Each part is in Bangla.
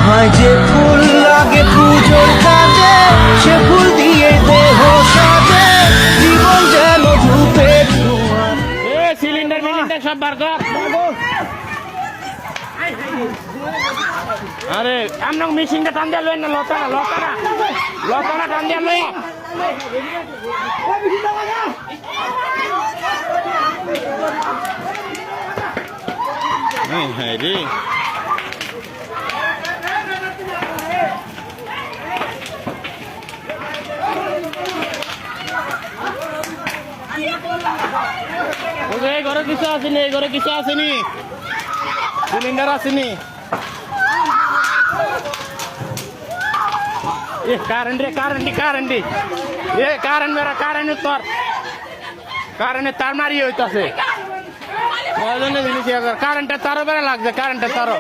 হয় যে ফুল লাগে পুজোর কাজে, সে ফুল দিয়ে দেহ সাজে, জীবন যেন ধূপের ধোঁয়া। সিলিন্ডার মিলিন্ডার সব বার কর। আরে আমরা মেশিনটা টান দিয়ে লই না, লতাটা টান দিয়ে লই। হ্যাঁ রে এই ঘরে কিছু আসেনি, এই ঘরে কিছু আসেনি, সিলিন্ডার আসেনি। কারেন্ট রে কারেন্ট এ কারেন্ট মেরা কারেন্ট তোর কারেন্টের তার মারি হইতাছে। কারেন্টের তারও বেড়া লাগছে, কারেন্টের তারও।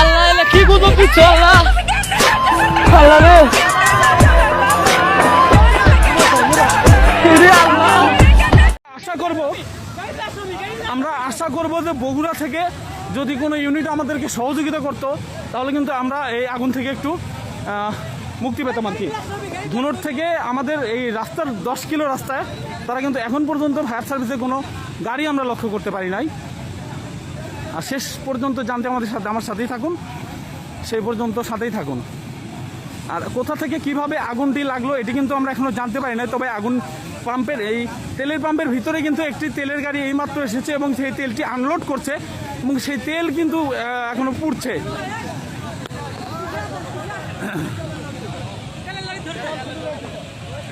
আল্লাহ কি করবো কিছু আল্লাহ রে। আমরা আশা করব যে বগুড়া থেকে যদি কোনো ইউনিট আমাদেরকে সহযোগিতা করতো তাহলে কিন্তু আমরা এই আগুন থেকে একটু মুক্তি পেতাম আর কি। ধুনট থেকে আমাদের এই রাস্তার 10 কিলো রাস্তায় তারা কিন্তু এখন পর্যন্ত ফায়ার সার্ভিসে কোনো গাড়ি আমরা লক্ষ্য করতে পারি নাই। আর শেষ পর্যন্ত জানতে আমার সাথেই থাকুন, সেই পর্যন্ত সাথেই থাকুন। আর কোথা থেকে কিভাবে আগুনটি লাগলো এটি কিন্তু আমরা এখনো জানতে পারি না। তবে আগুন পাম্পের এই তেলের পাম্পের ভিতরে কিন্তু একটি তেলের গাড়ি এইমাত্র এসেছে এবং সেই তেলটি আনলোড করছে এবং সেই তেল কিন্তু এখনো পুড়ছে।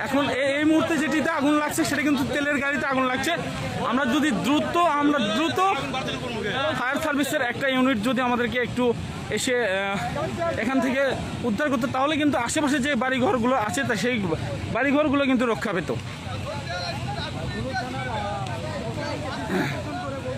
এখন এই মুহূর্তে যেটিতে আগুন লাগছে সেটা কিন্তু তেলের গাড়িতে আগুন লাগছে। আমরা দ্রুত ফায়ার সার্ভিসের একটা ইউনিট যদি আমাদেরকে একটু এসে এখান থেকে উদ্ধার করতে, তাহলে কিন্তু আশেপাশে যে বাড়িঘরগুলো আছে তা সেই বাড়িঘরগুলো কিন্তু রক্ষা পেত।